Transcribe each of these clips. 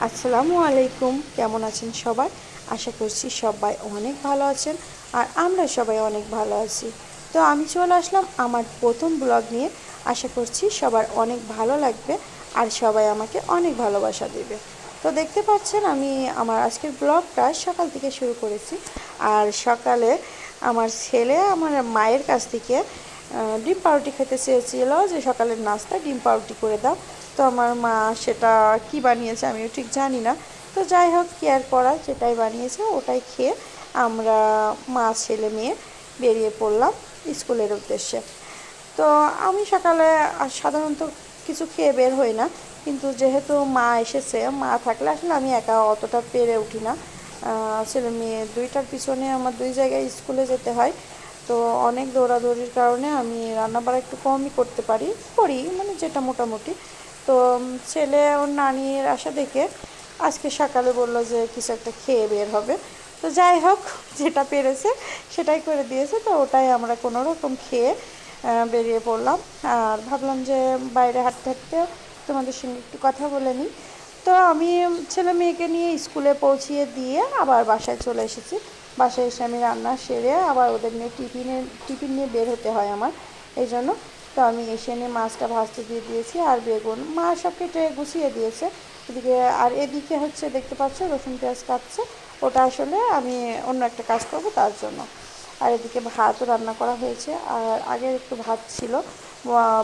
আসসালামু আলাইকুম। কেমন আছেন সবাই? আশা করছি সবাই অনেক ভালো আছেন আর আমরা সবাই অনেক ভালো আছি। তো আমি চলে আসলাম আমার প্রথম ব্লগ নিয়ে। আশা করছি সবার অনেক ভালো লাগবে আর সবাই আমাকে অনেক ভালোবাসা দেবে। তো দেখতে পাচ্ছেন আমি আমার আজকের ব্লগটা সকাল থেকে শুরু করেছি। আর সকালে আমার ছেলে আমার মায়ের কাছ থেকে ডিম পাউরুটি খেতে চেয়েছিল, যে সকালের নাস্তা ডিম পাউরুটি করে দাও। তো আমার মা সেটা কি বানিয়েছে আমিও ঠিক জানি না। তো যাই হোক, কেয়ার করা যেটাই বানিয়েছে ওটাই খেয়ে আমরা মা ছেলে মেয়ে বেরিয়ে পড়লাম স্কুলের উদ্দেশ্যে। তো আমি সকালে সাধারণত কিছু খেয়ে বের হই না, কিন্তু যেহেতু মা এসেছে, মা থাকলে আসলে আমি একা অতটা পেরে উঠি না। ছেলে মেয়ে দুইটার পিছনে আমার দুই জায়গায় স্কুলে যেতে হয়। তো অনেক দৌড়াদৌড়ির কারণে আমি রান্নাবাড়া একটু কমই করতে করি মানে যেটা মোটামুটি। তো ছেলে ওর নানির আশা দেখে আজকে সকালে বলল যে কিছু একটা খেয়ে বের হবে। তো যাই হোক, যেটা পেরেছে সেটাই করে দিয়েছে, তো ওটাই আমরা কোনো রকম খেয়ে বেরিয়ে পড়লাম। আর ভাবলাম যে বাইরে হাঁটতে হাঁটতে তোমাদের সঙ্গে একটু কথা বলে নিই। তো আমি ছেলে মেয়েকে নিয়ে স্কুলে পৌঁছিয়ে দিয়ে আবার বাসায় চলে এসেছি। বাসায় এসে আমি রান্না সেরে আবার ওদের নিয়ে টিফিন নিয়ে বের হতে হয় আমার, এই জন্য। তো আমি এসে নিয়ে মাছটা ভাজতে দিয়ে দিয়েছি আর বেগুন মা সব কেটে গুছিয়ে দিয়েছে এদিকে। আর এদিকে হচ্ছে দেখতে পাচ্ছ রসুন পেঁয়াজ কাটছে, ওটা আসলে আমি অন্য একটা কাজ করব তার জন্য। আর এদিকে ভাতও রান্না করা হয়েছে, আর আগে একটু ভাত ছিল,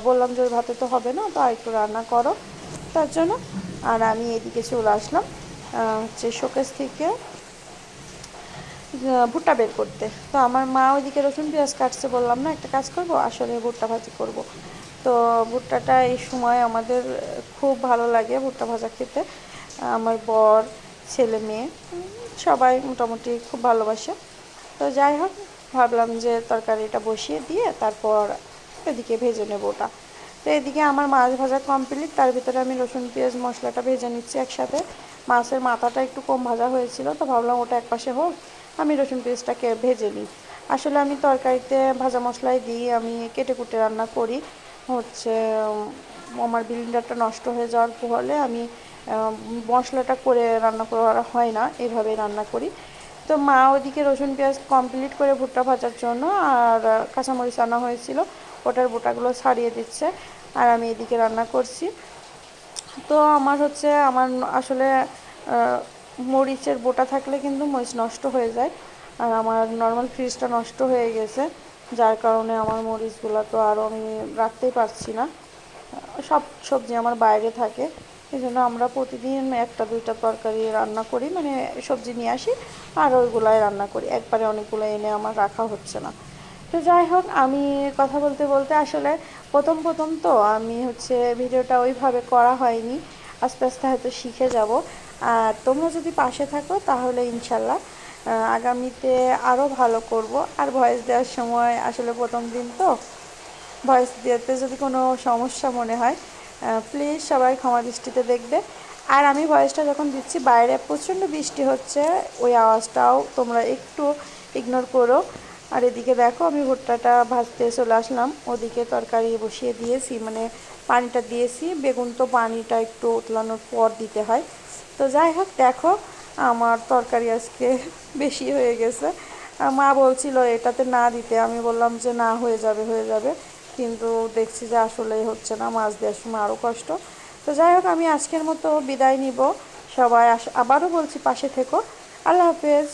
বললাম যে ওই ভাতে তো হবে না, তো আর একটু রান্না করো তার জন্য। আর আমি এদিকে চলে আসলাম হচ্ছে শোকেস থেকে ভুট্টা বের করতে। তো আমার মা ওইদিকে রসুন পেঁয়াজ কাটছে, বললাম না একটা কাজ করব, আসলে ভুট্টা ভাজি করব। তো ভুট্টাটা এই সময় আমাদের খুব ভালো লাগে ভুট্টা ভাজা খেতে। আমার বর, ছেলে মেয়ে সবাই মোটামুটি খুব ভালোবাসে। তো যাই হোক, ভাবলাম যে তরকারিটা বসিয়ে দিয়ে তারপর এদিকে ভেজে নেব ওটা। তো এদিকে আমার মাছ ভাজা কমপ্লিট, তার ভিতরে আমি রসুন পেঁয়াজ মশলাটা ভেজে নিচ্ছি একসাথে। মাছের মাথাটা একটু কম ভাজা হয়েছিল, তো ভাবলাম ওটা একপাশে হোক, আমি রসুন পেঁয়াজটাকে ভেজে নিই। আসলে আমি তরকারিতে ভাজা মশলাই দিই, আমি কেটে কুটে রান্না করি। হচ্ছে আমার বিলিন্ডারটা নষ্ট হয়ে যাওয়ার ফলে আমি মশলাটা করে রান্না করা হয় না, এভাবেই রান্না করি। তো মা ওইদিকে রসুন পেঁয়াজ কমপ্লিট করে ভুট্টা ভাজার জন্য আর কাঁচামরিচ আনা হয়েছিল, ওটার বোটাগুলো ছাড়িয়ে দিচ্ছে। আর আমি এদিকে রান্না করছি। তো আমার হচ্ছে আমার আসলে মরিচের বোটা থাকলে কিন্তু মরিচ নষ্ট হয়ে যায়, আর আমার নর্মাল ফ্রিজটা নষ্ট হয়ে গেছে, যার কারণে আমার মরিচগুলো তো আরও আমি রাখতেই পারছি না। সব সবজি আমার বাইরে থাকে, এই জন্য আমরা প্রতিদিন একটা দুইটা তরকারি রান্না করি, মানে সবজি নিয়ে আসি আর ওইগুলাই রান্না করি, একবারে অনেকগুলো এনে আমার রাখা হচ্ছে না। তো যাই হোক, আমি কথা বলতে বলতে আসলে প্রথম প্রথম তো আমি হচ্ছে ভিডিওটা ওইভাবে করা হয়নি, আস্তে আস্তে হয়তো শিখে যাব। আর তোমরা যদি পাশে থাকো তাহলে ইনশাল্লাহ আগামীতে আরও ভালো করব। আর ভয়েস দেওয়ার সময় আসলে প্রথম দিন তো, ভয়েস দিতে যদি কোনো সমস্যা মনে হয় প্লিজ সবাই ক্ষমা দৃষ্টিতে দেখবে। আর আমি ভয়েসটা যখন দিচ্ছি বাইরে প্রচণ্ড বৃষ্টি হচ্ছে, ওই আওয়াজটাও তোমরা একটু ইগনোর করো। আর এদিকে দেখো আমি ভুট্টাটা ভাজতে চলে আসলাম, ওদিকে তরকারি বসিয়ে দিয়েছি, মানে পানিটা দিয়েছি, বেগুন তো পানিটা একটু উতলানোর পর দিতে হয়। তো যাই হোক দেখো, আমার তরকারি আজকে বেশি হয়ে গেছে। মা বলছিল এটাতে না দিতে, আমি বললাম যে না, হয়ে যাবে হয়ে যাবে, কিন্তু দেখছি যে আসলেই হচ্ছে না, মাছ দেওয়ার সময় আরও কষ্ট। তো যাই হোক, আমি আজকের মতো বিদায় নিব। সবাই আবারও বলছি পাশে থেকো। আল্লাহ হাফেজ।